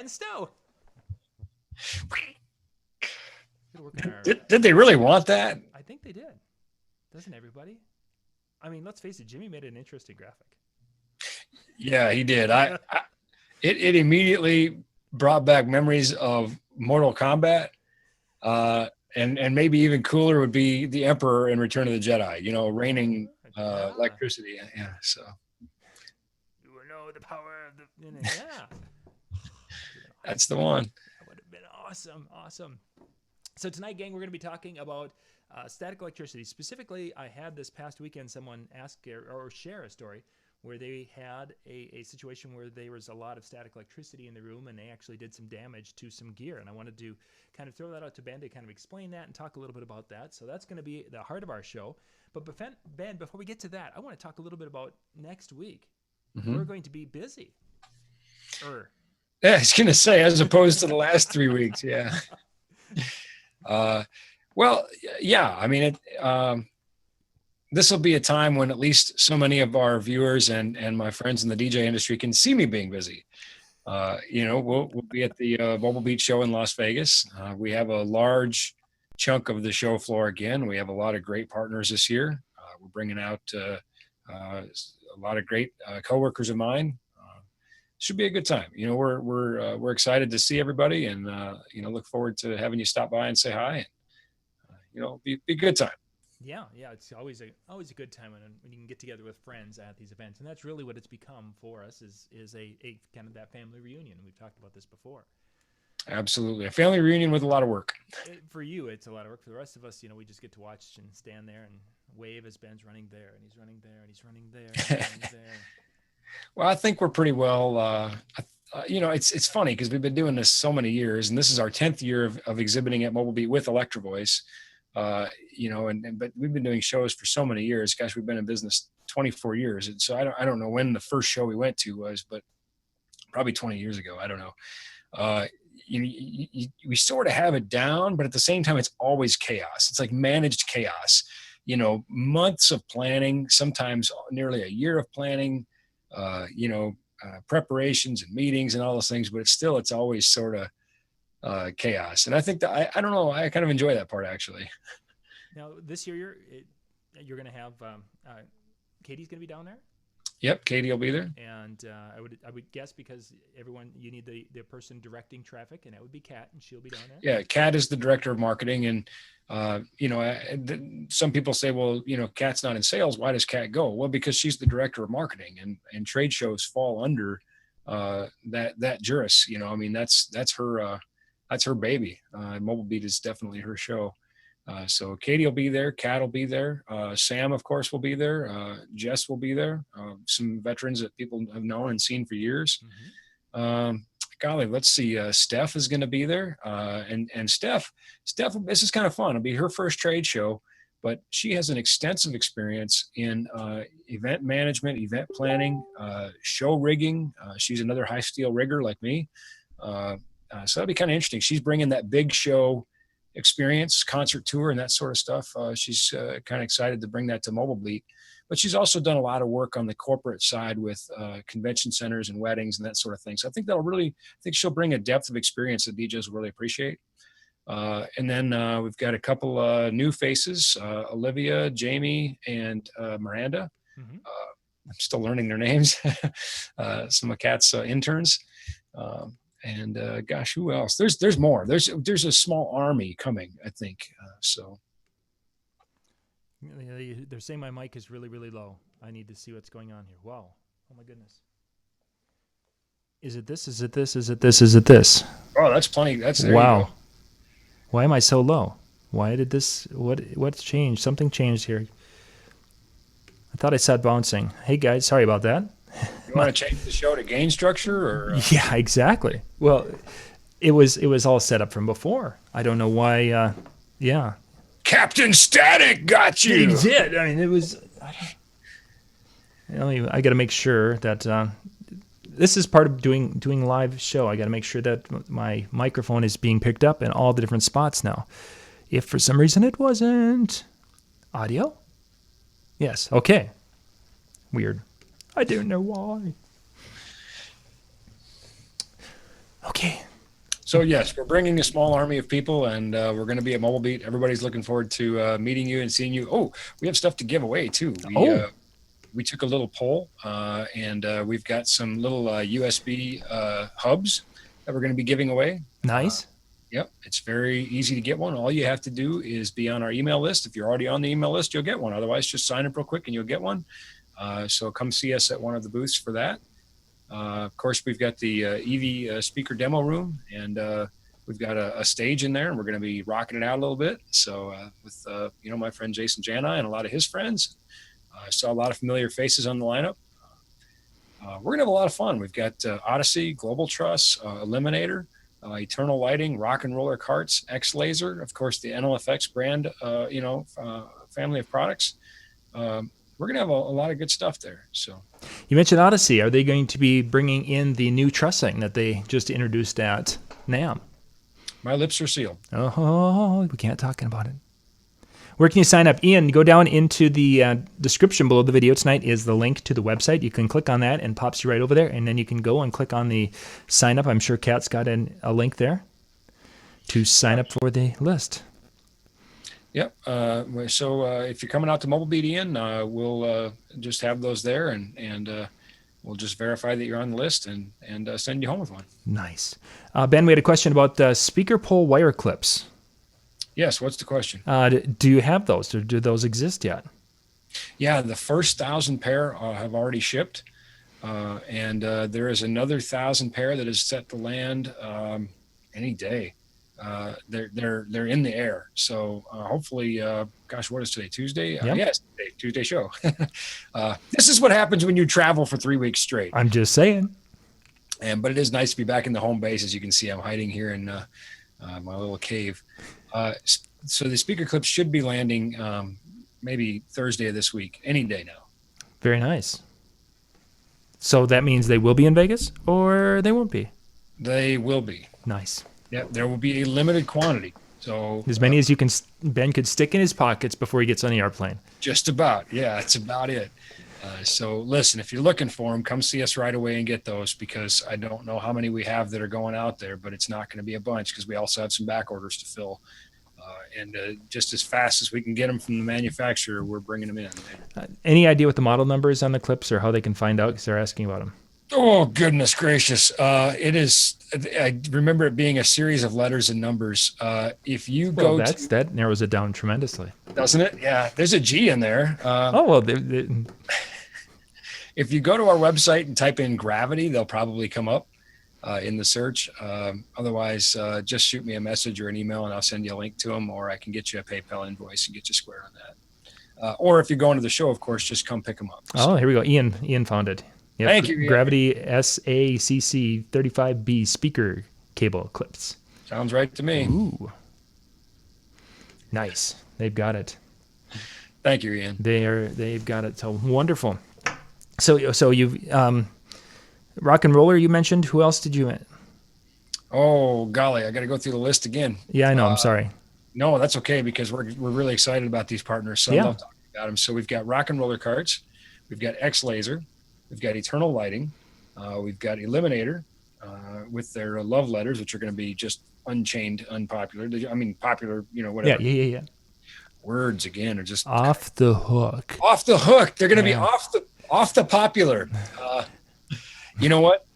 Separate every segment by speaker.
Speaker 1: And Stowe.
Speaker 2: Did they really want that?
Speaker 1: I think they did. Doesn't everybody? I mean, let's face it. Jimmy made an interesting graphic.
Speaker 2: Yeah, he did. It immediately brought back memories of Mortal Kombat. And maybe even cooler would be the Emperor in Return of the Jedi, raining electricity. Yeah. So
Speaker 1: you will know the power of the. Yeah.
Speaker 2: That's the one.
Speaker 1: That would have been awesome. Awesome. So tonight, gang, we're going to be talking about static electricity. Specifically, I had this past weekend someone ask or share a story where they had a situation where there was a lot of static electricity in the room and they actually did some damage to some gear. And I wanted to kind of throw that out to Ben to kind of explain that and talk a little bit about that. So that's going to be the heart of our show. But Ben, before we get to that, I want to talk a little bit about next week. Mm-hmm. We're going to be busy.
Speaker 2: Yeah, I was going to say, as opposed to the last 3 weeks. Yeah. Well, yeah, I mean, this will be a time when at least so many of our viewers and my friends in the DJ industry can see me being busy. We'll be at the Mobile Beat show in Las Vegas. We have a large chunk of the show floor again. We have a lot of great partners this year. We're bringing out a lot of great coworkers of mine. Should be a good time. We're excited to see everybody, and look forward to having you stop by and say hi. And be a good time.
Speaker 1: Yeah, it's always a good time when you can get together with friends at these events, and that's really what it's become for us is a kind of that family reunion. We've talked about this before.
Speaker 2: Absolutely, a family reunion with a lot of work.
Speaker 1: For you, it's a lot of work. For the rest of us, we just get to watch and stand there and wave as Ben's running there, and he's running there, and he's running there, and he's running there.
Speaker 2: Well, I think we're pretty well. It's funny because we've been doing this so many years, and this is our 10th year of exhibiting at Mobile Beat with Electro Voice. But we've been doing shows for so many years. Gosh, we've been in business 24 years. And so I don't know when the first show we went to was, but probably 20 years ago. I don't know. We sort of have it down, but at the same time, it's always chaos. It's like managed chaos, months of planning, sometimes nearly a year of planning, preparations and meetings and all those things, but it's always sort of chaos. And I think that I don't know, I kind of enjoy that part actually.
Speaker 1: Now this year you're going to have Katie's going to be down there.
Speaker 2: Yep, Katie will be there.
Speaker 1: And I would guess because you need the person directing traffic, and that would be Kat, and she'll be down there.
Speaker 2: Yeah, Kat is the director of marketing, and some people say, well, Kat's not in sales. Why does Kat go? Well, because she's the director of marketing, and trade shows fall under that juris. That's her baby. Mobile Beat is definitely her show. So Katie will be there. Kat will be there. Sam, of course, will be there. Jess will be there. Some veterans that people have known and seen for years. Mm-hmm. Golly, let's see. Steph is going to be there. And Steph, this is kind of fun. It'll be her first trade show, but she has an extensive experience in event management, event planning, show rigging. She's another high steel rigger like me. So that'll be kind of interesting. She's bringing that big show experience, concert tour, and that sort of stuff. She's kind of excited to bring that to Mobile Beat, but she's also done a lot of work on the corporate side with convention centers and weddings and that sort of thing. So I think she'll bring a depth of experience that DJs will really appreciate. And then we've got a couple new faces, Olivia, Jamie, and Miranda. Mm-hmm. I'm still learning their names. Some of Kat's interns. And gosh, who else? There's more. There's a small army coming, I think. So
Speaker 1: they're saying my mic is really, really low. I need to see what's going on here. Wow. Oh my goodness. Is it this? Is it this? Is it this? Is it this?
Speaker 2: Oh, that's plenty. There
Speaker 1: wow.
Speaker 2: You go.
Speaker 1: Why am I so low? Why did this? What's changed? Something changed here. I thought I said bouncing. Hey guys, sorry about that.
Speaker 2: You want to change the show to gain structure, or?
Speaker 1: Yeah, exactly. Well, it was all set up from before. I don't know why. Yeah.
Speaker 2: Captain Static got you.
Speaker 1: He did. I mean, it was. I got to make sure that this is part of doing live show. I got to make sure that my microphone is being picked up in all the different spots now. If for some reason it wasn't audio, yes. Okay. Weird. I don't know why. Okay.
Speaker 2: So yes, we're bringing a small army of people, and we're going to be at Mobile Beat. Everybody's looking forward to meeting you and seeing you. Oh, we have stuff to give away too. We took a little poll, and we've got some little USB hubs that we're going to be giving away.
Speaker 1: Nice.
Speaker 2: Yep, it's very easy to get one. All you have to do is be on our email list. If you're already on the email list, you'll get one. Otherwise, just sign up real quick and you'll get one. So come see us at one of the booths for that. Of course, we've got the EV speaker demo room, and we've got a stage in there, and we're going to be rocking it out a little bit. So with my friend Jason Jani and a lot of his friends, I saw a lot of familiar faces on the lineup. We're going to have a lot of fun. We've got Odyssey, Global Truss, Eliminator, Eternal Lighting, Rock and Roller Carts, X Laser, of course, the NLFX brand, family of products. We're going to have a lot of good stuff there. So,
Speaker 1: you mentioned Odyssey. Are they going to be bringing in the new trussing that they just introduced at NAMM?
Speaker 2: My lips are sealed.
Speaker 1: Oh, we can't talk about it. Where can you sign up? Ian, go down into the description below the video tonight is the link to the website. You can click on that and pops you right over there, and then you can go and click on the sign up. I'm sure Kat's got a link there to sign up for the list.
Speaker 2: Yep. So if you're coming out to Mobile Beat, Ian, we'll just have those there, and we'll just verify that you're on the list and send you home with one.
Speaker 1: Nice. Ben, we had a question about the speaker pole wire clips.
Speaker 2: Yes. What's the question?
Speaker 1: Do you have those? Or do those exist yet?
Speaker 2: Yeah, the first 1,000 pair have already shipped, and there is another 1,000 pair that is set to land any day. They're in the air, so hopefully, what is today? Tuesday?
Speaker 1: Yep.
Speaker 2: Yes, Tuesday show. This is what happens when you travel for 3 weeks straight.
Speaker 1: I'm just saying.
Speaker 2: But it is nice to be back in the home base. As you can see, I'm hiding here in my little cave. So the speaker clips should be landing maybe Thursday of this week, any day now.
Speaker 1: Very nice. So that means they will be in Vegas, or they won't be?
Speaker 2: They will be.
Speaker 1: Nice.
Speaker 2: Yeah, there will be a limited quantity. So
Speaker 1: as many as Ben could stick in his pockets before he gets on the airplane.
Speaker 2: Just about. Yeah, that's about it. So listen, if you're looking for them, come see us right away and get those, because I don't know how many we have that are going out there, but it's not going to be a bunch because we also have some back orders to fill. And just as fast as we can get them from the manufacturer, we're bringing them in.
Speaker 1: Any idea what the model number is on the clips, or how they can find out, because they're asking about them?
Speaker 2: Oh, goodness gracious. It is, I remember it being a series of letters and numbers. If you
Speaker 1: that narrows it down tremendously.
Speaker 2: Doesn't it? Yeah. There's a G in there. If you go to our website and type in Gravity, they'll probably come up in the search. Otherwise, just shoot me a message or an email and I'll send you a link to them, or I can get you a PayPal invoice and get you square on that. Or if you're going to the show, of course, just come pick them up.
Speaker 1: Oh, here we go. Ian found it. Yep.
Speaker 2: Thank you.
Speaker 1: Gravity SACC 35B speaker cable clips.
Speaker 2: Sounds right to me.
Speaker 1: Ooh. Nice. They've got it.
Speaker 2: Thank you, Ian.
Speaker 1: They've got it. So wonderful. So you've Rock and Roller you mentioned. Who else did you?
Speaker 2: Oh golly, I got to go through the list again.
Speaker 1: Yeah, I know. I'm sorry.
Speaker 2: No, that's okay, because we're really excited about these partners. So I love talking about them. So we've got Rock and Roller Carts, we've got X Laser, we've got Eternal Lighting, we've got Eliminator with their love letters, which are going to be just unchained, unpopular. I mean, popular, whatever.
Speaker 1: Yeah.
Speaker 2: Words again are just
Speaker 1: off the hook.
Speaker 2: Off the hook. They're going to be off the popular. You know what?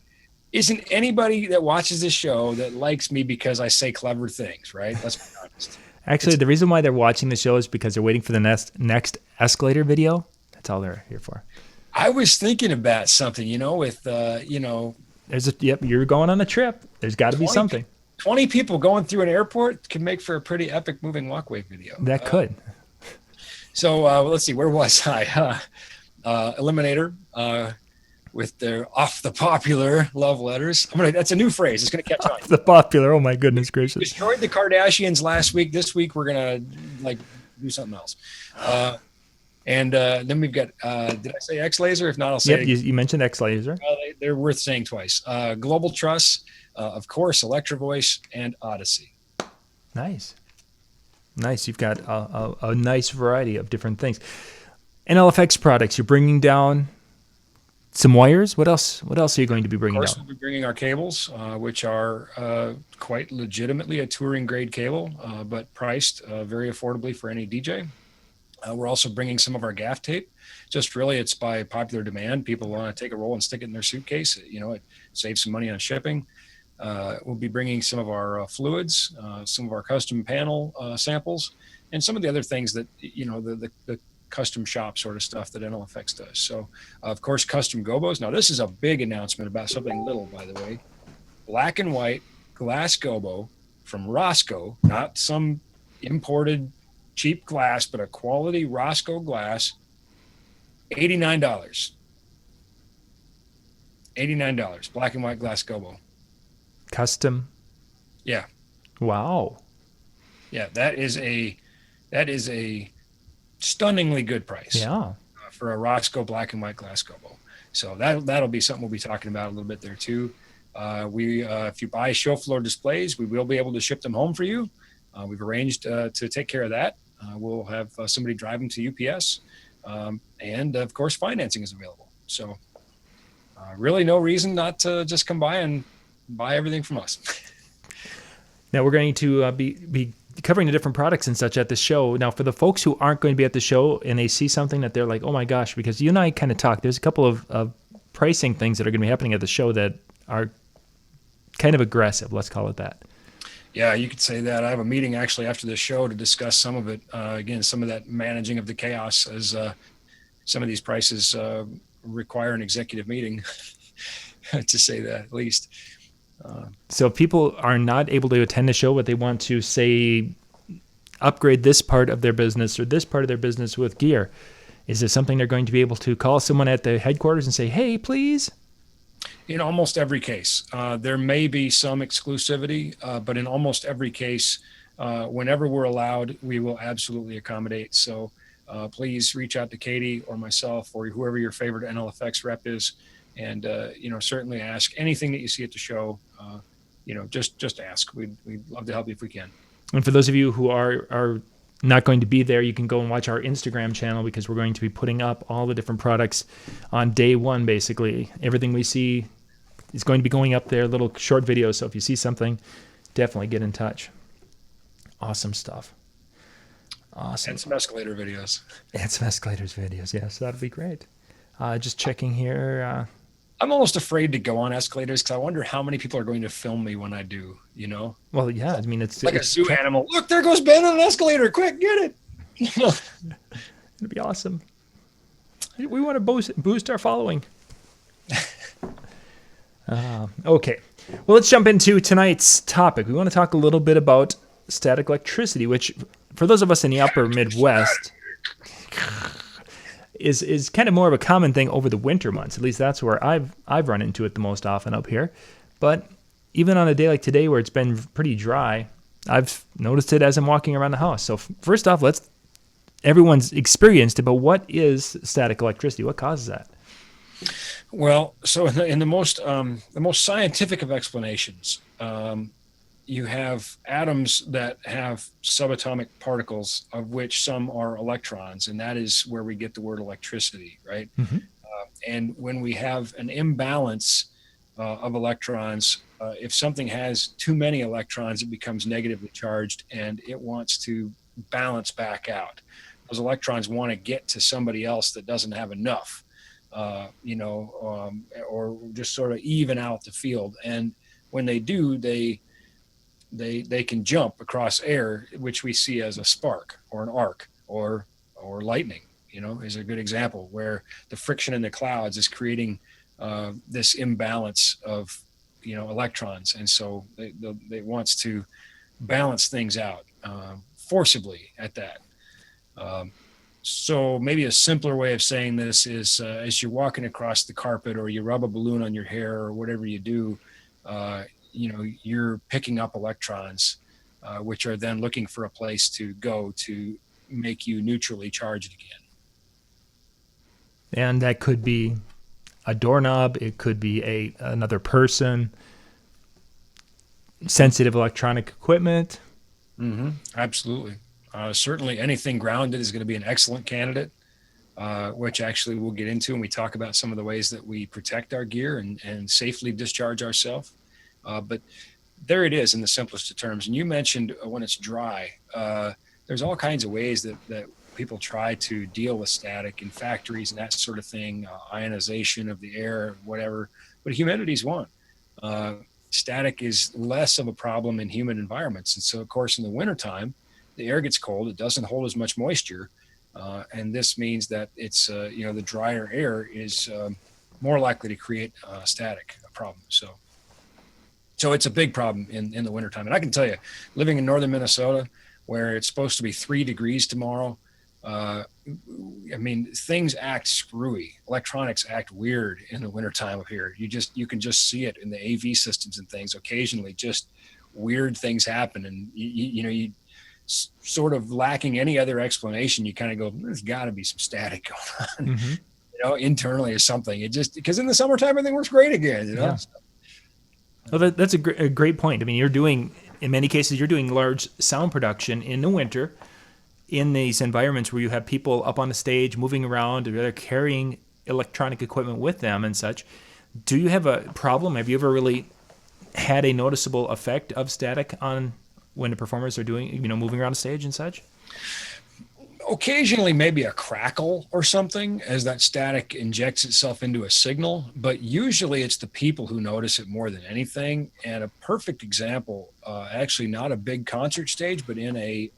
Speaker 2: Isn't anybody that watches this show that likes me because I say clever things, right? Let's be honest.
Speaker 1: Actually, the reason why they're watching the show is because they're waiting for the next escalator video. That's all they're here for.
Speaker 2: I was thinking about something, with,
Speaker 1: you're going on a trip. There's got to be something.
Speaker 2: 20 people going through an airport can make for a pretty epic moving walkway video.
Speaker 1: That could.
Speaker 2: So let's see, where was I? Eliminator with their off the popular love letters. That's a new phrase. It's going to catch on.
Speaker 1: Off the popular. Oh my goodness gracious.
Speaker 2: Destroyed the Kardashians last week. This week we're going to do something else. And then we've got, did I say X Laser? If not, I'll say
Speaker 1: you mentioned X Laser.
Speaker 2: They're worth saying twice. Global Truss, of course, Electro Voice, and Odyssey.
Speaker 1: Nice. You've got a nice variety of different things. NLFX products, you're bringing down some wires. What else? What else are you going to be
Speaker 2: Of
Speaker 1: bringing
Speaker 2: course,
Speaker 1: down?
Speaker 2: we'll be bringing our cables, which are quite legitimately a touring grade cable, but priced very affordably for any DJ. We're also bringing some of our gaff tape. Just really, it's by popular demand. People want to take a roll and stick it in their suitcase. It saves some money on shipping. We'll be bringing some of our fluids, some of our custom panel samples, and some of the other things that the custom shop sort of stuff that NLFX does. So, of course, custom gobos. Now, this is a big announcement about something little, by the way. Black and white glass gobo from Roscoe, not some imported cheap glass, but a quality Roscoe glass. $89. $89. Black and white glass gobo.
Speaker 1: Custom.
Speaker 2: Yeah.
Speaker 1: Wow.
Speaker 2: Yeah, that is a stunningly good price.
Speaker 1: Yeah.
Speaker 2: For a Roscoe black and white glass gobo. So that'll be something we'll be talking about a little bit there too. If you buy show floor displays, we will be able to ship them home for you. We've arranged to take care of that. We'll have somebody drive them to UPS, and of course, financing is available. So really, no reason not to just come by and buy everything from us.
Speaker 1: Now we're going to be covering the different products and such at the show. Now, for the folks who aren't going to be at the show and they see something that they're like, oh my gosh, because you and I kind of talked, there's a couple of pricing things that are going to be happening at the show that are kind of aggressive. Let's call it that.
Speaker 2: Yeah, you could say that. I have a meeting actually after the show to discuss some of it. Again, some of that managing of the chaos, as some of these prices require an executive meeting, to say that at least.
Speaker 1: So if people are not able to attend the show, but they want to, say, upgrade this part of their business or this part of their business with gear, is this something they're going to be able to call someone at the headquarters and say, hey, please?
Speaker 2: In almost every case, there may be some exclusivity, but in almost every case, whenever we're allowed, we will absolutely accommodate. So please reach out to Katie or myself or whoever your favorite NLFX rep is, and certainly ask anything that you see at the show. Just ask. We'd love to help you if we can.
Speaker 1: And for those of you who are not going to be there, you can go and watch our Instagram channel, because we're going to be putting up all the different products on day one. Basically, everything we see is going to be going up there, little short videos. So if you see something, definitely get in touch. Awesome stuff. Awesome.
Speaker 2: And some escalator videos.
Speaker 1: And some escalators videos. Yes, that'd be great. Just checking here.
Speaker 2: I'm almost afraid to go on escalators because I wonder how many people are going to film me when I do,
Speaker 1: Well, yeah, I mean, it's
Speaker 2: like a zoo animal. Look, there goes Ben on an escalator. Quick, get it.
Speaker 1: It'd be awesome. We want to boost our following. Okay. Well, let's jump into tonight's topic. We want to talk a little bit about static electricity, which for those of us in the upper Midwest is kind of more of a common thing over the winter months. At least that's where I've run into it the most often up here. But even on a day like today where it's been pretty dry, I've noticed it as I'm walking around the house. So first off, everyone's experienced it, but what is static electricity? What causes that?
Speaker 2: Well, so in the most scientific of explanations, you have atoms that have subatomic particles, of which some are electrons, and that is where we get the word electricity, right?
Speaker 1: Mm-hmm.
Speaker 2: And when we have an imbalance of electrons, if something has too many electrons, it becomes negatively charged, and it wants to balance back out. Those electrons want to get to somebody else that doesn't have enough, or just sort of even out the field. And when they do, they can jump across air, which we see as a spark or an arc or lightning, is a good example, where the friction in the clouds is creating this imbalance of, electrons. And so they wants to balance things out forcibly at that. So maybe a simpler way of saying this is as you're walking across the carpet or you rub a balloon on your hair or whatever you do, you're picking up electrons, which are then looking for a place to go to make you neutrally charged again.
Speaker 1: And that could be a doorknob. It could be another person, sensitive electronic equipment.
Speaker 2: Mm-hmm. Absolutely. Certainly anything grounded is going to be an excellent candidate. which actually we'll get into, and we talk about some of the ways that we protect our gear and safely discharge ourselves. But there it is in the simplest of terms. And you mentioned when it's dry, there's all kinds of ways that people try to deal with static in factories and that sort of thing, ionization of the air, whatever. But humidity's one. Static is less of a problem in humid environments. And so, of course, in the wintertime, the air gets cold. It doesn't hold as much moisture. And this means that it's, the drier air is more likely to create static problem. So it's a big problem in the wintertime. And I can tell you, living in northern Minnesota, where it's supposed to be 3 degrees tomorrow, things act screwy. Electronics act weird in the wintertime up here. You can just see it in the AV systems and things. Occasionally, just weird things happen, and you sort of lacking any other explanation. You kind of go, there's got to be some static going on,
Speaker 1: Mm-hmm.
Speaker 2: Internally or something. It just, because in the summertime everything works great again.
Speaker 1: Yeah. Well, that's a great point. I mean, in many cases, you're doing large sound production in the winter in these environments where you have people up on the stage moving around, or they're carrying electronic equipment with them and such. Do you have a problem? Have you ever really had a noticeable effect of static on when the performers are doing, moving around the stage and such?
Speaker 2: Occasionally, maybe a crackle or something as that static injects itself into a signal, but usually it's the people who notice it more than anything. And a perfect example, actually not a big concert stage, but in a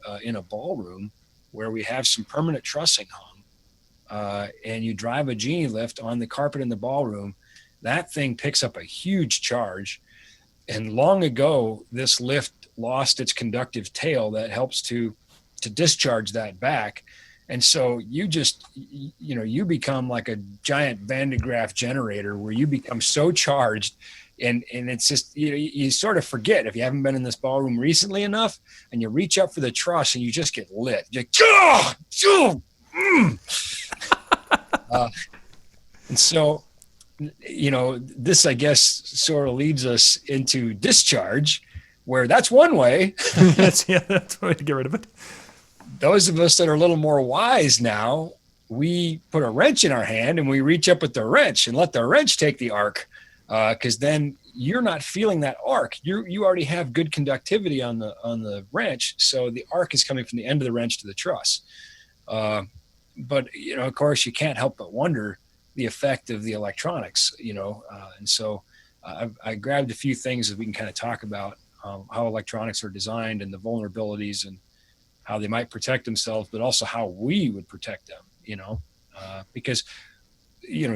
Speaker 2: ballroom where we have some permanent trussing hung, and you drive a genie lift on the carpet in the ballroom, that thing picks up a huge charge. And long ago, this lift lost its conductive tail that helps to discharge that back. And so you become like a giant Van de Graaff generator where you become so charged, and it's just, you sort of forget if you haven't been in this ballroom recently enough, and you reach up for the truss and you just get lit. You're like, and so, this, I guess, sort of leads us into discharge, where that's one way.
Speaker 1: that's one way to get rid of it.
Speaker 2: Those of us that are a little more wise now, we put a wrench in our hand and we reach up with the wrench and let the wrench take the arc, because then you're not feeling that arc. You already have good conductivity on the wrench, so the arc is coming from the end of the wrench to the truss. But of course, you can't help but wonder the effect of the electronics. And so I grabbed a few things that we can kind of talk about how electronics are designed and the vulnerabilities and how they might protect themselves, but also how we would protect them, because,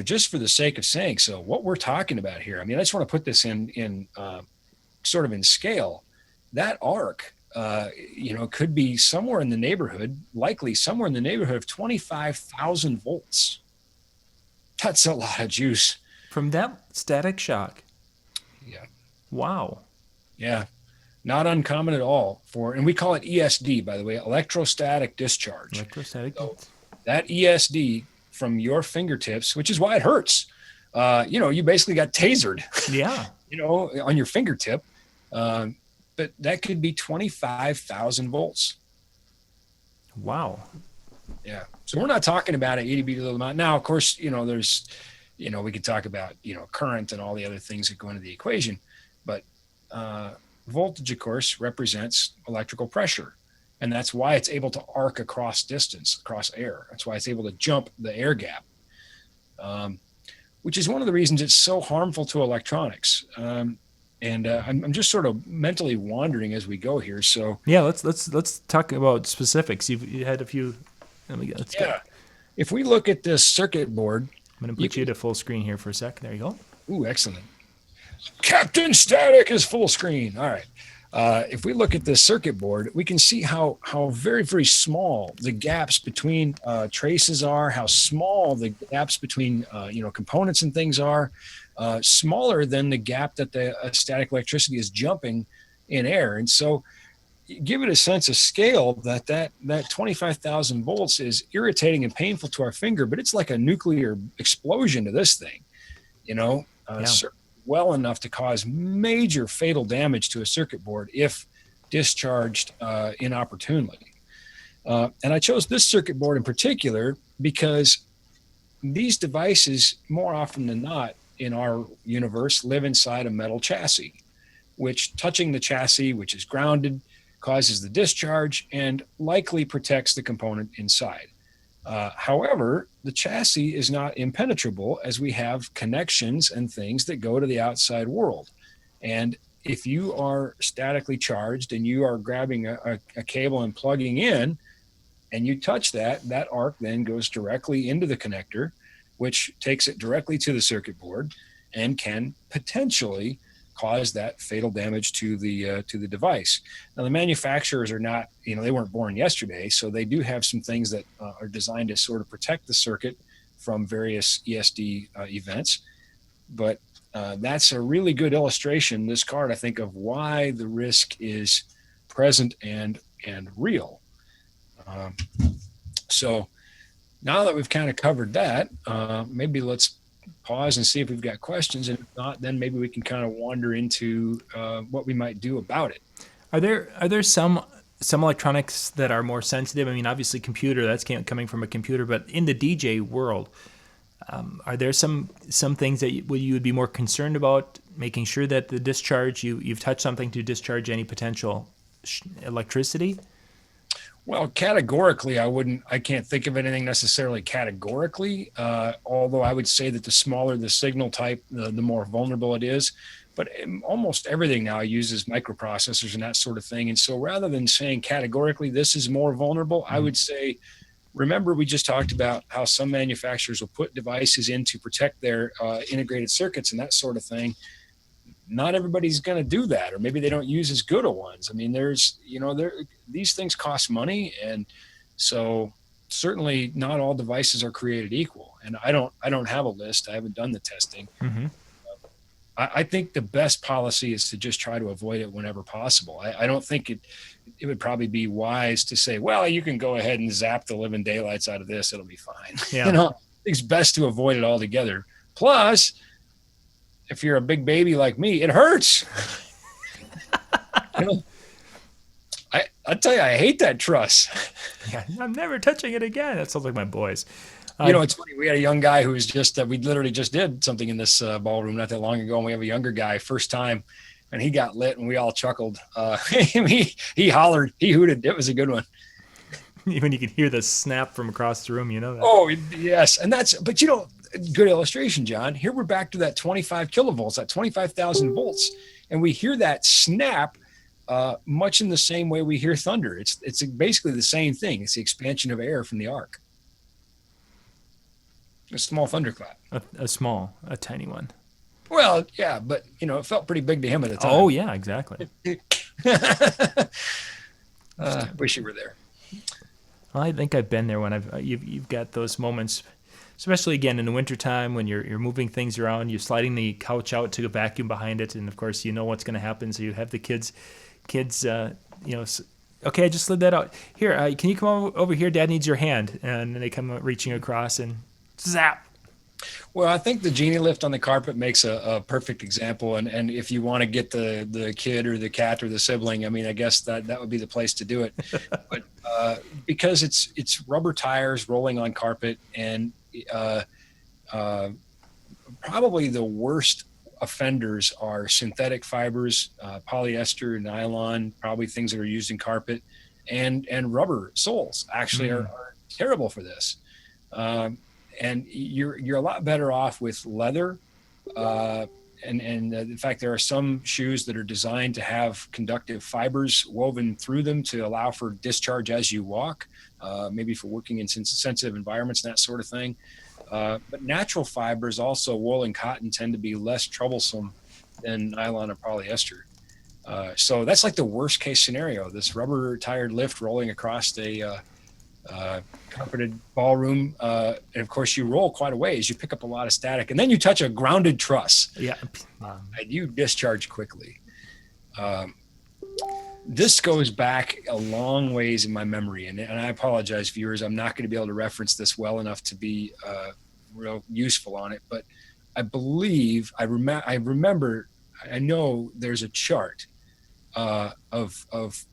Speaker 2: just for the sake of saying so, what we're talking about here, I just want to put this in sort of in scale. That arc, could be somewhere in the neighborhood, likely somewhere in the neighborhood of 25,000 volts. That's a lot of juice.
Speaker 1: From that static shock.
Speaker 2: Yeah.
Speaker 1: Wow.
Speaker 2: Yeah. Not uncommon at all and we call it ESD, by the way, electrostatic discharge.
Speaker 1: Electrostatic.
Speaker 2: So that ESD from your fingertips, which is why it hurts. You basically got tasered.
Speaker 1: Yeah.
Speaker 2: On your fingertip. But that could be 25,000 volts.
Speaker 1: Wow.
Speaker 2: Yeah. So we're not talking about an itty bitty little amount. Now, of course, there's, we could talk about, current and all the other things that go into the equation, but, voltage, of course, represents electrical pressure. And that's why it's able to arc across distance, across air. That's why it's able to jump the air gap, which is one of the reasons it's so harmful to electronics. I'm just sort of mentally wandering as we go here. So
Speaker 1: yeah, let's talk about specifics. You had a few. Let's go.
Speaker 2: If we look at this circuit board,
Speaker 1: I'm going to put you to full screen here for a sec. There you go.
Speaker 2: Ooh, excellent. Captain Static is full screen. All right. If we look at this circuit board, we can see how very, very small the gaps between traces are, how small the gaps between, components and things are, smaller than the gap that the static electricity is jumping in air. And so give it a sense of scale that 25,000 volts is irritating and painful to our finger, but it's like a nuclear explosion to this thing, well enough to cause major fatal damage to a circuit board if discharged inopportunely. And I chose this circuit board in particular because these devices, more often than not in our universe, live inside a metal chassis, which touching the chassis, which is grounded, causes the discharge and likely protects the component inside. However, the chassis is not impenetrable as we have connections and things that go to the outside world. And if you are statically charged and you are grabbing a cable and plugging in and you touch that, that arc then goes directly into the connector, which takes it directly to the circuit board and can potentially cause that fatal damage to the device. Now, the manufacturers are not, they weren't born yesterday, so they do have some things that are designed to sort of protect the circuit from various ESD events. But that's a really good illustration, this card, I think, of why the risk is present and real. So now that we've kind of covered that, maybe let's pause and see if we've got questions, and if not, then maybe we can kind of wander into what we might do about it.
Speaker 1: Are there some electronics that are more sensitive? I mean, obviously computer, that's coming from a computer, but in the DJ world, are there some things that you would be more concerned about, making sure that the discharge, you've touched something to discharge any potential electricity?
Speaker 2: Well, categorically, I can't think of anything necessarily categorically, although I would say that the smaller the signal type, the more vulnerable it is. But almost everything now uses microprocessors and that sort of thing. And so rather than saying categorically this is more vulnerable, I would say, remember we just talked about how some manufacturers will put devices in to protect their integrated circuits and that sort of thing. Not everybody's going to do that, or maybe they don't use as good of ones. I mean, these things cost money, and so certainly not all devices are created equal. And I don't have a list. I haven't done the testing.
Speaker 1: Mm-hmm.
Speaker 2: I think the best policy is to just try to avoid it whenever possible. I don't think it would probably be wise to say, well, you can go ahead and zap the living daylights out of this. It'll be fine.
Speaker 1: Yeah.
Speaker 2: It's best to avoid it altogether. Plus, if you're a big baby like me, it hurts. I tell you, I hate that truss.
Speaker 1: Yeah, I'm never touching it again. That sounds like my boys.
Speaker 2: It's funny. We had a young guy who was we literally just did something in this ballroom not that long ago. And we have a younger guy, first time, and he got lit and we all chuckled. He hollered, he hooted. It was a good one.
Speaker 1: Even you can hear the snap from across the room, that.
Speaker 2: Oh, yes. And but good illustration, John. Here we're back to that 25 kilovolts, that 25,000 volts. And we hear that snap much in the same way we hear thunder. It's basically the same thing. It's the expansion of air from the arc. A small thunderclap.
Speaker 1: A tiny one.
Speaker 2: Well, yeah, but it felt pretty big to him at the time.
Speaker 1: Oh yeah, exactly.
Speaker 2: Wish you were there.
Speaker 1: Well, I think I've been there when you've got those moments, especially again in the wintertime when you're moving things around, you're sliding the couch out to a vacuum behind it, and of course you know what's going to happen. So you have the kids, okay, I just slid that out. Here, can you come over here? Dad needs your hand, and they come reaching across and zap.
Speaker 2: Well, I think the genie lift on the carpet makes a perfect example. And if you want to get the kid or the cat or the sibling, I mean, I guess that would be the place to do it. But because it's rubber tires rolling on carpet, and probably the worst offenders are synthetic fibers, polyester, nylon, probably things that are used in carpet, and rubber soles actually are terrible for this. And you're a lot better off with leather. And in fact, there are some shoes that are designed to have conductive fibers woven through them to allow for discharge as you walk, maybe for working in sensitive environments and that sort of thing. But natural fibers, also wool and cotton, tend to be less troublesome than nylon or polyester. So that's like the worst case scenario, this rubber tired lift rolling across a carpeted ballroom, and of course you roll quite a ways, you pick up a lot of static, and then you touch a grounded truss, and you discharge quickly. This goes back a long ways in my memory, and I apologize, viewers, I'm not going to be able to reference this well enough to be real useful on it, but I believe I know there's a chart of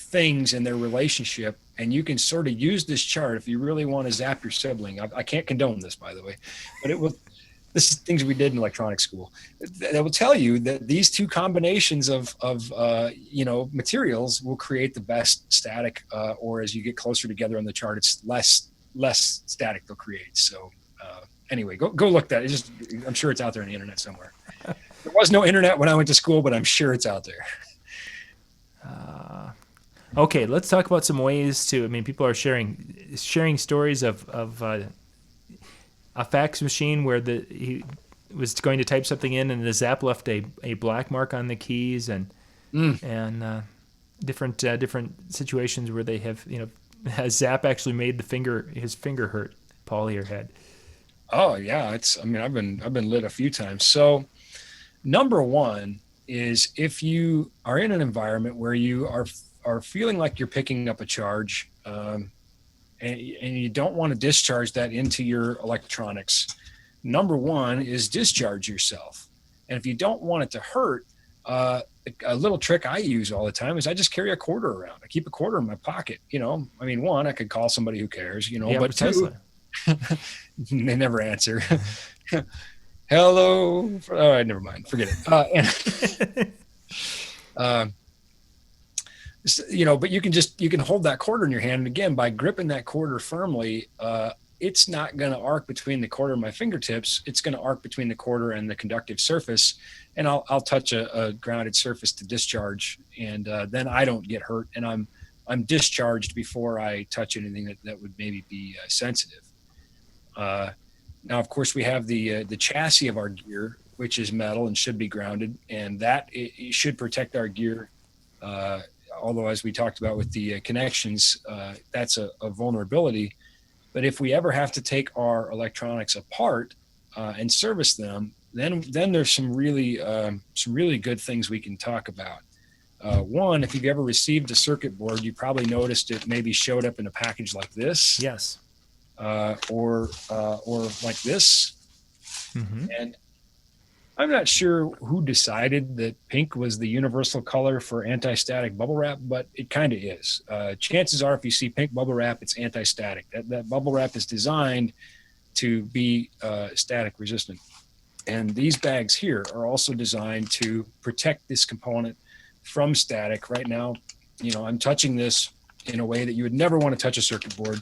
Speaker 2: things and their relationship. And you can sort of use this chart if you really want to zap your sibling. I can't condone this, by the way, but this is things we did in electronics school. That will tell you that these two combinations of materials will create the best static, or as you get closer together on the chart, it's less static they'll create. So anyway, go look that. I'm sure it's out there on the internet somewhere. There was no internet when I went to school, but I'm sure it's out there.
Speaker 1: Okay, let's talk about some ways to. I mean, people are sharing stories of a fax machine where he was going to type something in, and the zap left a black mark on the keys, and different situations where they have zap actually made his finger hurt. Paul here had.
Speaker 2: Oh yeah, I've been lit a few times. So number one is if you are in an environment where you are feeling like you're picking up a charge, and you don't want to discharge that into your electronics, number one is discharge yourself. And if you don't want it to hurt, a little trick I use all the time is I just carry a quarter around. I keep a quarter in my pocket. One, I could call somebody who cares, but two, they never answer. Hello. All right, never mind. Forget it. But you can hold that quarter in your hand, and again, by gripping that quarter firmly, it's not going to arc between the quarter and my fingertips. It's going to arc between the quarter and the conductive surface, and I'll touch a grounded surface to discharge, and then I don't get hurt, and I'm discharged before I touch anything that would maybe be sensitive. Now, of course, we have the chassis of our gear, which is metal and should be grounded, and that it should protect our gear. Although, as we talked about with the connections, that's a vulnerability. But if we ever have to take our electronics apart and service them, then there's some really good things we can talk about. One, if you've ever received a circuit board, you probably noticed it maybe showed up in a package like this.
Speaker 1: Yes.
Speaker 2: Or like this.
Speaker 1: Mm-hmm.
Speaker 2: And I'm not sure who decided that pink was the universal color for anti-static bubble wrap, but it kind of is. Chances are if you see pink bubble wrap, it's anti-static. That bubble wrap is designed to be static resistant. And these bags here are also designed to protect this component from static. Right now, I'm touching this in a way that you would never want to touch a circuit board.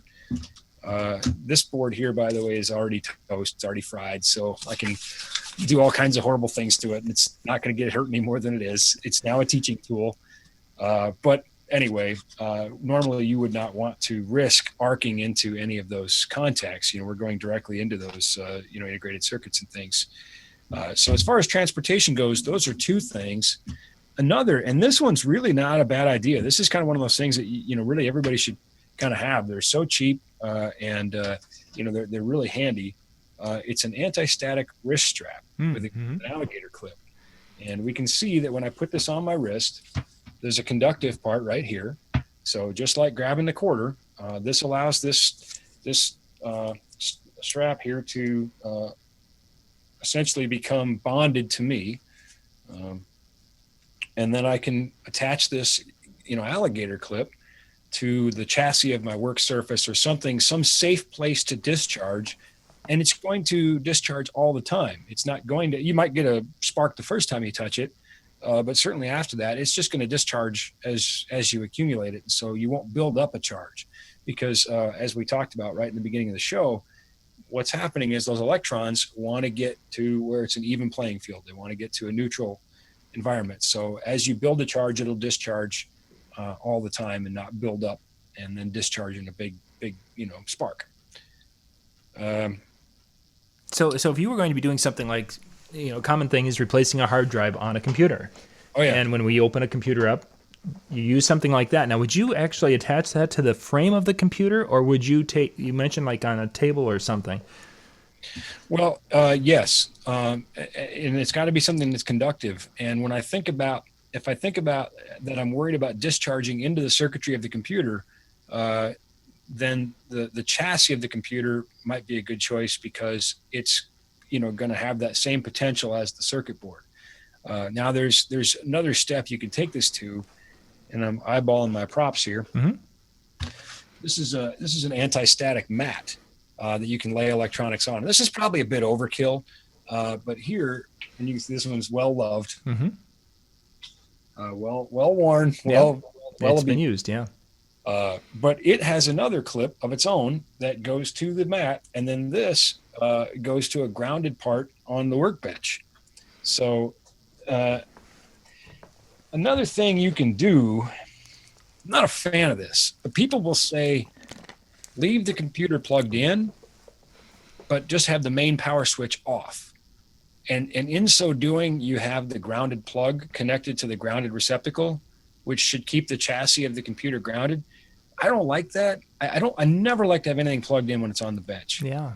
Speaker 2: This board here, by the way, is already toast. It's already fried, so I can do all kinds of horrible things to it, and it's not going to get hurt any more than it is. It's now a teaching tool. But anyway, normally you would not want to risk arcing into any of those contacts. We're going directly into those, integrated circuits and things. So as far as transportation goes, those are two things. Another, and this one's really not a bad idea. This is kind of one of those things that, really everybody should kind of have. They're so cheap, and they're really handy. It's an anti-static wrist strap with an alligator clip. And we can see that when I put this on my wrist, there's a conductive part right here. So just like grabbing the quarter, this allows this strap here to essentially become bonded to me. And then I can attach this, alligator clip to the chassis of my work surface or some safe place to discharge. And it's going to discharge all the time. It's not going to, you might get a spark the first time you touch it, but certainly after that, it's just going to discharge as you accumulate it. So you won't build up a charge because as we talked about right in the beginning of the show, what's happening is those electrons want to get to where it's an even playing field. They want to get to a neutral environment. So as you build a charge, it'll discharge all the time and not build up and then discharge in a big, spark.
Speaker 1: So if you were going to be doing something like, a common thing is replacing a hard drive on a computer.
Speaker 2: Oh yeah.
Speaker 1: And when we open a computer up, you use something like that. Now, would you actually attach that to the frame of the computer, or would you you mentioned like on a table or something?
Speaker 2: Well, yes. And it's got to be something that's conductive. And when if I think about that, I'm worried about discharging into the circuitry of the computer, then the chassis of the computer might be a good choice because it's, going to have that same potential as the circuit board. Now there's another step you can take this to. and I'm eyeballing my props here.
Speaker 1: Mm-hmm.
Speaker 2: This is an anti-static mat that you can lay electronics on. This is probably a bit overkill, but here, and you can see this one's well loved,
Speaker 1: Mm-hmm.
Speaker 2: well worn,
Speaker 1: Yeah.
Speaker 2: well
Speaker 1: It's been used, yeah.
Speaker 2: But it has another clip of its own that goes to the mat, and then this goes to a grounded part on the workbench. So another thing you can do, I'm not a fan of this, but people will say, leave the computer plugged in, but just have the main power switch off. And in so doing, you have the grounded plug connected to the grounded receptacle, which should keep the chassis of the computer grounded. I don't like that. I never like to have anything plugged in when it's on the bench.
Speaker 1: Yeah.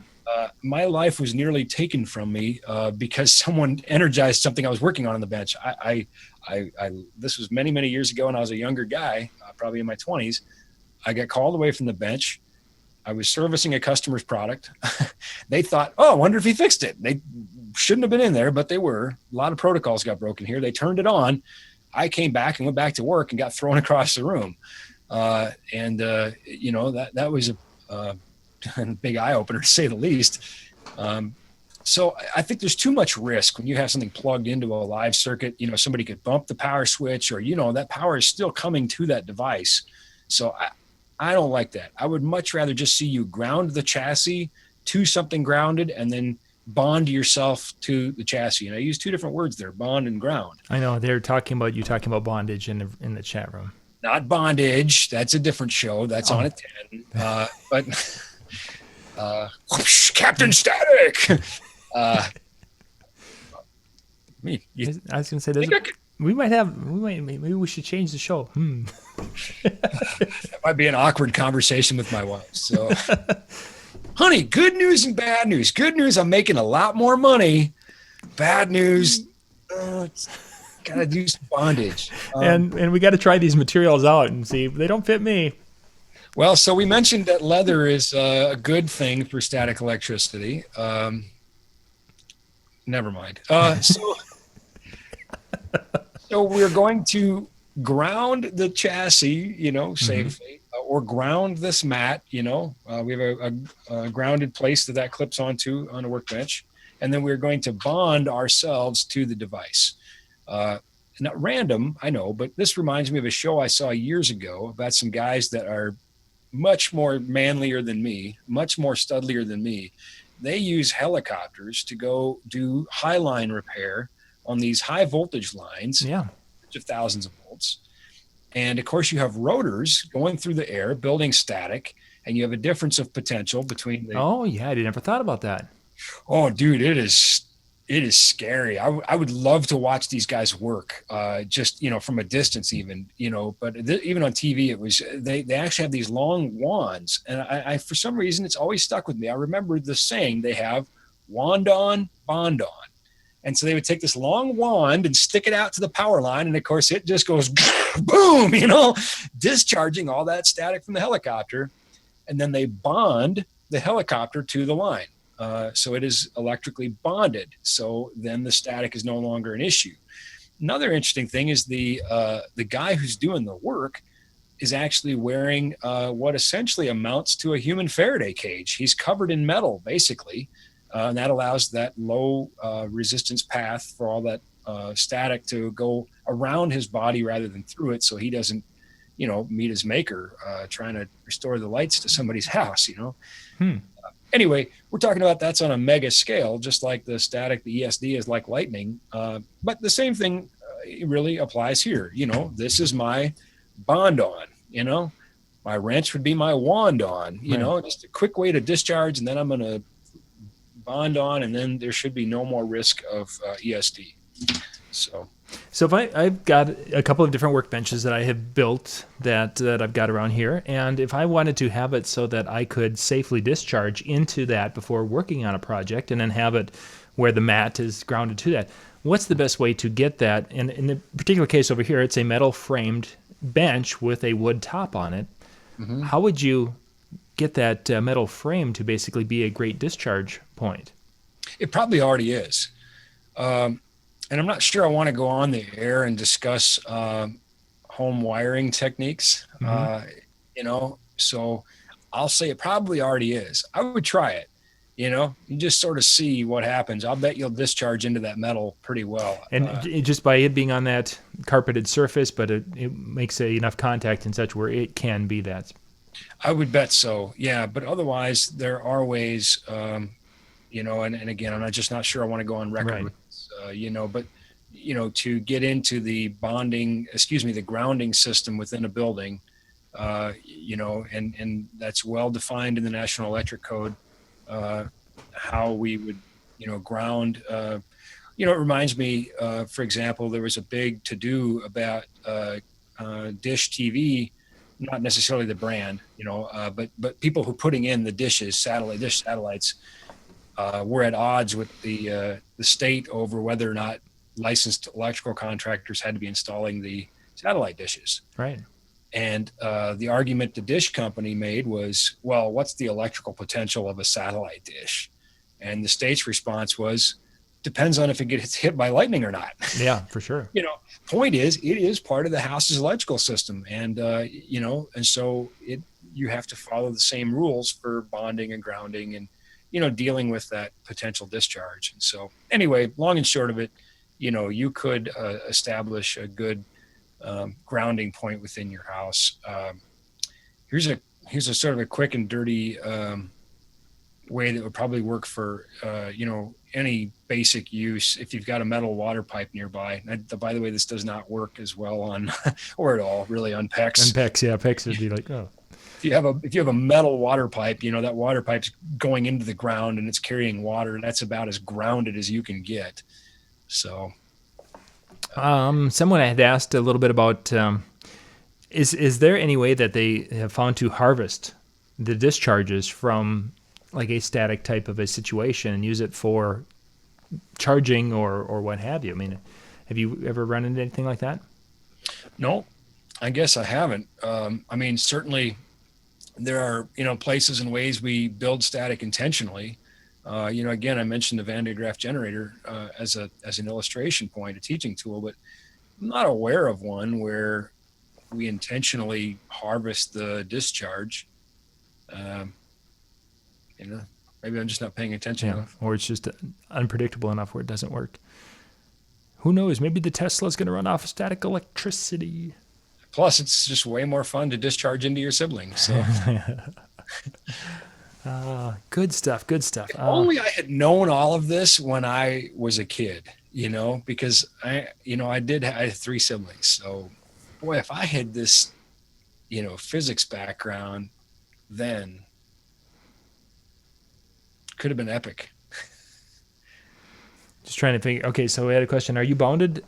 Speaker 2: My life was nearly taken from me because someone energized something I was working on the bench. This was many, many years ago, and I was a younger guy, probably in my 20s. I got called away from the bench. I was servicing a customer's product. They thought, oh, I wonder if he fixed it. They shouldn't have been in there, but they were. A lot of protocols got broken here. They turned it on. I came back and went back to work and got thrown across the room. You know, that was a big eye opener, to say the least. So I think there's too much risk when you have something plugged into a live circuit. You know, somebody could bump the power switch, or, you know, that power is still coming to that device. So I don't like that. I would much rather just see you ground the chassis to something grounded and then bond yourself to the chassis. And I use two different words there, bond and ground.
Speaker 1: I know they're talking about bondage in the chat room.
Speaker 2: Not bondage. That's a different show. That's on at 10. But whoosh, Captain Static.
Speaker 1: I was going to say, maybe we should change the show.
Speaker 2: That might be an awkward conversation with my wife. So, honey, good news and bad news. Good news, I'm making a lot more money. Bad news, gotta do some bondage.
Speaker 1: And we got to try these materials out and see if they don't fit me.
Speaker 2: Well, so we mentioned that leather is a good thing for static electricity. Never mind. So we're going to ground the chassis, you know, safely, or ground this mat, you know. We have a grounded place that clips onto on a workbench. And then we're going to bond ourselves to the device. Not random, I know, but this reminds me of a show I saw years ago about some guys that are much more manlier than me, much more studlier than me. They use helicopters to go do high line repair on these high voltage lines, of thousands of volts. And of course, you have rotors going through the air, building static, and you have a difference of potential between the.
Speaker 1: Oh yeah, I never thought about that.
Speaker 2: Oh, dude, it is scary. I would love to watch these guys work, just, you know, from a distance, even, you know. But even on TV, it was they actually have these long wands, and I for some reason it's always stuck with me. I remember the saying they have, "Wand on, bond on." And so they would take this long wand and stick it out to the power line. And of course, it just goes boom, you know, discharging all that static from the helicopter. And then they bond the helicopter to the line. So it is electrically bonded. So then the static is no longer an issue. Another interesting thing is the guy who's doing the work is actually wearing what essentially amounts to a human Faraday cage. He's covered in metal, basically. And that allows that low resistance path for all that static to go around his body rather than through it, so he doesn't, you know, meet his maker trying to restore the lights to somebody's house, you know. Anyway, we're talking about that's on a mega scale, just like the static, the ESD is like lightning. But the same thing really applies here. You know, this is my bond on, you know. My wrench would be my wand on, you know, just a quick way to discharge, and then I'm going to bond on, and then there should be no more risk of ESD. So
Speaker 1: if I've got a couple of different workbenches that I have built that I've got around here, and if I wanted to have it so that I could safely discharge into that before working on a project, and then have it where the mat is grounded to that, what's the best way to get that? And in the particular case over here, it's a metal framed bench with a wood top on it. How would you get that metal frame to basically be a great discharge point?
Speaker 2: It probably already is. And I'm not sure I want to go on the air and discuss home wiring techniques.
Speaker 1: Mm-hmm.
Speaker 2: So I'll say it probably already is. I would try it. You just sort of see what happens. I'll bet you'll discharge into that metal pretty well.
Speaker 1: And just by it being on that carpeted surface, but it makes enough contact and such where it can be that.
Speaker 2: I would bet so. Yeah. But otherwise, there are ways, and again, I'm just not sure I want to go on record
Speaker 1: Right.
Speaker 2: with this, but, to get into the grounding system within a building, and that's well defined in the National Electric Code, how we would, ground. It reminds me, for example, there was a big to do about Dish TV, not necessarily the brand, but people who putting in the dishes, dish satellites, were at odds with the state over whether or not licensed electrical contractors had to be installing the satellite dishes.
Speaker 1: Right.
Speaker 2: And the argument the dish company made was, well, what's the electrical potential of a satellite dish? And the state's response was, depends on if it gets hit by lightning or not.
Speaker 1: Yeah, for sure.
Speaker 2: Point is, it is part of the house's electrical system. And, and so you have to follow the same rules for bonding and grounding and, dealing with that potential discharge. And so anyway, long and short of it, you could establish a good grounding point within your house. Here's a sort of a quick and dirty way that would probably work for any basic use if you've got a metal water pipe nearby. By the way, this does not work as well on or at all really on PEX.
Speaker 1: And PEX, yeah, PEX would be like, oh.
Speaker 2: If you have a metal water pipe, that water pipe's going into the ground and it's carrying water, and that's about as grounded as you can get. So
Speaker 1: someone had asked a little bit about is there any way that they have found to harvest the discharges from like a static type of a situation and use it for charging or what have you? I mean, have you ever run into anything like that?
Speaker 2: No, I guess I haven't. Certainly there are, places and ways we build static intentionally. Again, I mentioned the Van de Graaff generator as an illustration point, a teaching tool, but I'm not aware of one where we intentionally harvest the discharge. Maybe I'm just not paying attention enough.
Speaker 1: Or it's just unpredictable enough where it doesn't work. Who knows? Maybe the Tesla's going to run off of static electricity.
Speaker 2: Plus, it's just way more fun to discharge into your siblings. So.
Speaker 1: Good stuff. Good stuff.
Speaker 2: If only I had known all of this when I was a kid, because I had 3 siblings. So, boy, if I had this, physics background, then could have been epic.
Speaker 1: Just trying to think. Okay, so we had a question. Are you bonded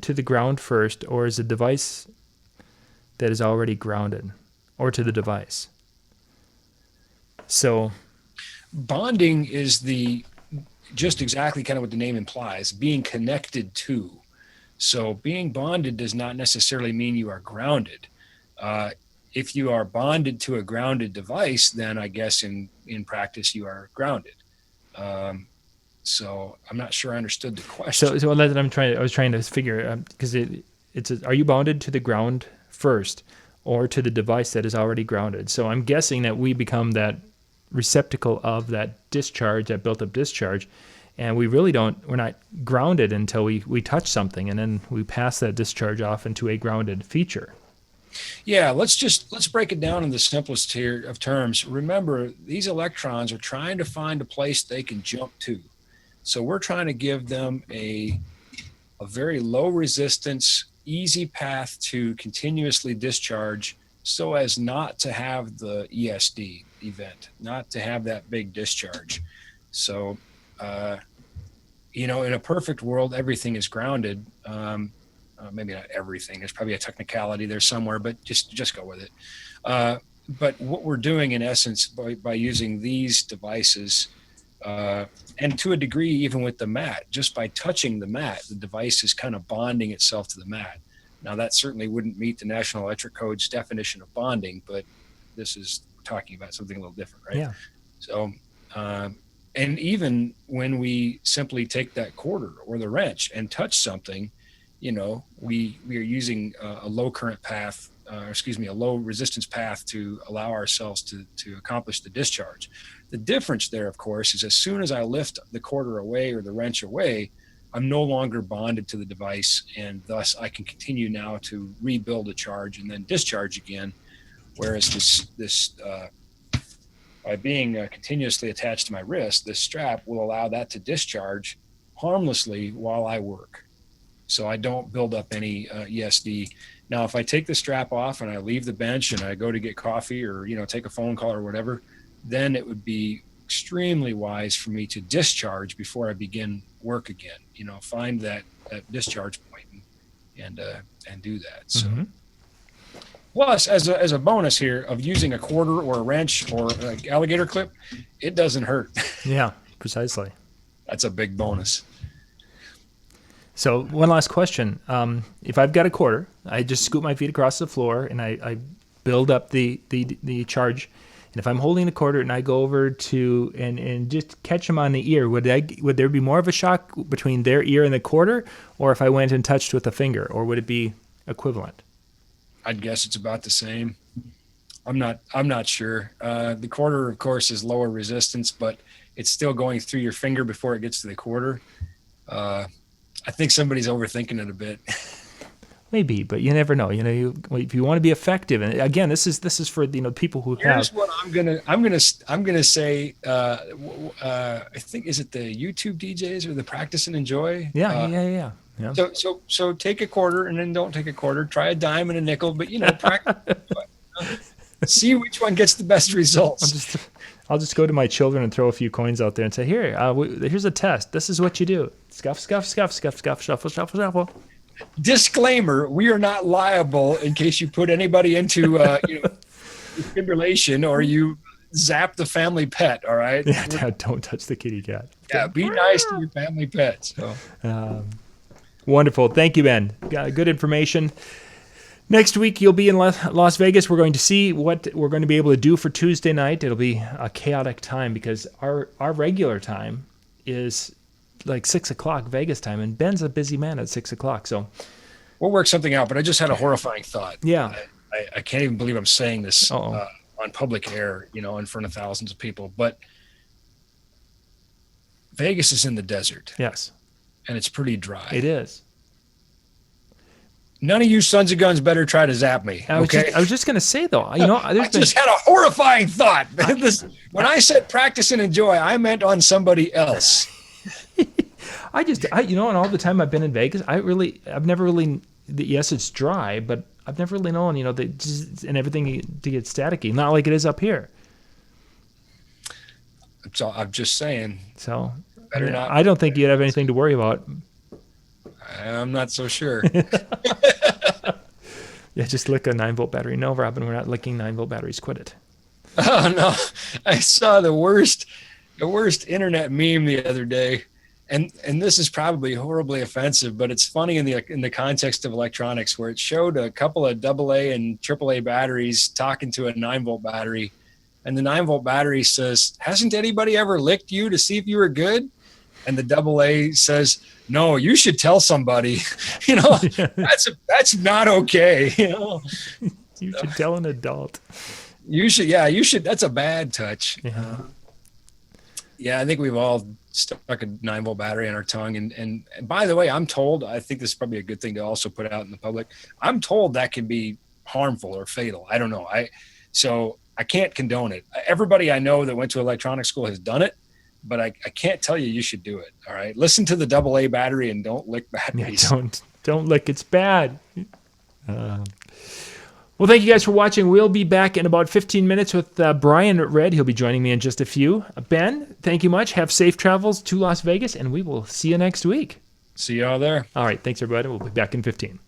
Speaker 1: to the ground first, or is a device that is already grounded, or to the device? So
Speaker 2: bonding is just exactly kind of what the name implies, being connected to. So being bonded does not necessarily mean you are grounded. If you are bonded to a grounded device, then I guess in practice you are grounded. So I'm not sure I understood the question.
Speaker 1: So I was trying to figure because are you bonded to the ground first or to the device that is already grounded? So I'm guessing that we become that receptacle of that discharge, that built up discharge, and we're not grounded until we touch something, and then we pass that discharge off into a grounded feature.
Speaker 2: Yeah, let's break it down in the simplest here of terms. Remember, these electrons are trying to find a place they can jump to. So we're trying to give them a very low resistance, easy path to continuously discharge so as not to have the ESD event, not to have that big discharge. So, in a perfect world, everything is grounded. Maybe not everything. There's probably a technicality there somewhere, but just go with it. But what we're doing in essence by using these devices, and to a degree, even with the mat, just by touching the mat, the device is kind of bonding itself to the mat. Now that certainly wouldn't meet the National Electric Code's definition of bonding, but this is talking about something a little different, right?
Speaker 1: Yeah.
Speaker 2: So, and even when we simply take that quarter or the wrench and touch something, we are using a low current path, a low resistance path to allow ourselves to accomplish the discharge. The difference there, of course, is as soon as I lift the quarter away or the wrench away, I'm no longer bonded to the device, and thus I can continue now to rebuild a charge and then discharge again. Whereas this by being continuously attached to my wrist, this strap will allow that to discharge harmlessly while I work. So I don't build up any ESD. Now, if I take the strap off and I leave the bench and I go to get coffee or, take a phone call or whatever, then it would be extremely wise for me to discharge before I begin work again. Find that discharge point and do that. So, plus, as a bonus here of using a quarter or a wrench or like alligator clip, it doesn't hurt.
Speaker 1: Yeah, precisely.
Speaker 2: That's a big bonus.
Speaker 1: So one last question. If I've got a quarter, I just scoop my feet across the floor and I build up the charge. And if I'm holding the quarter and I go over to and just catch them on the ear, would there be more of a shock between their ear and the quarter, or if I went and touched with a finger, or would it be equivalent?
Speaker 2: I'd guess it's about the same. I'm not sure. The quarter, of course, is lower resistance, but it's still going through your finger before it gets to the quarter. I think somebody's overthinking it a bit.
Speaker 1: Maybe, but you never know. If you want to be effective, and again, this is for people who have.
Speaker 2: Here's what I'm gonna say. I think, is it the YouTube DJs or the Practice and Enjoy?
Speaker 1: Yeah.
Speaker 2: So take a quarter and then don't take a quarter. Try a dime and a nickel, but practice. See which one gets the best results.
Speaker 1: I'll just go to my children and throw a few coins out there and say, here's a test. This is what you do. Scuff, scuff, scuff, scuff, scuff, shuffle, shuffle, shuffle.
Speaker 2: Disclaimer: we are not liable in case you put anybody into fibrillation or you zap the family pet. All right.
Speaker 1: Yeah, don't touch the kitty cat.
Speaker 2: Yeah, be nice to your family pets. So.
Speaker 1: Wonderful. Thank you, Ben. Good information. Next week, you'll be in Las Vegas. We're going to see what we're going to be able to do for Tuesday night. It'll be a chaotic time because our regular time is like 6 o'clock Vegas time, and Ben's a busy man at 6 o'clock. So
Speaker 2: we'll work something out, but I just had a horrifying thought.
Speaker 1: Yeah.
Speaker 2: I can't even believe I'm saying this on public air, in front of thousands of people, but Vegas is in the desert.
Speaker 1: Yes.
Speaker 2: And it's pretty dry.
Speaker 1: It is.
Speaker 2: None of you sons of guns better try to zap me.
Speaker 1: I was just going to say, though, I
Speaker 2: just had a horrifying thought. When I said practice and enjoy, I meant on somebody else.
Speaker 1: And all the time I've been in Vegas, I've never really, yes, it's dry, but I've never really known, and everything to get staticky. Not like it is up here.
Speaker 2: So I'm just saying.
Speaker 1: So I don't think you'd have anything to worry about.
Speaker 2: I'm not so sure.
Speaker 1: Yeah, just lick a 9-volt battery. No, Robin, we're not licking 9-volt batteries. Quit it.
Speaker 2: Oh no! I saw the worst internet meme the other day, and this is probably horribly offensive, but it's funny in the context of electronics, where it showed a couple of AA and AAA batteries talking to a 9-volt battery, and the 9-volt battery says, "Hasn't anybody ever licked you to see if you were good?" And the AA says, "No, you should tell somebody." That's not okay.
Speaker 1: You should tell an adult.
Speaker 2: You should. That's a bad touch.
Speaker 1: Yeah.
Speaker 2: I think we've all stuck a 9-volt battery on our tongue. And by the way, I'm told, I think this is probably a good thing to also put out in the public. I'm told that can be harmful or fatal. I don't know. So I can't condone it. Everybody I know that went to electronics school has done it, but I can't tell you should do it. All right. Listen to the AA battery and don't lick batteries.
Speaker 1: Yeah, don't lick. It's bad. Well, thank you guys for watching. We'll be back in about 15 minutes with Brian Red. He'll be joining me in just a few. Ben, thank you much. Have safe travels to Las Vegas, and we will see you next week.
Speaker 2: See y'all there.
Speaker 1: All right. Thanks, everybody. We'll be back in 15.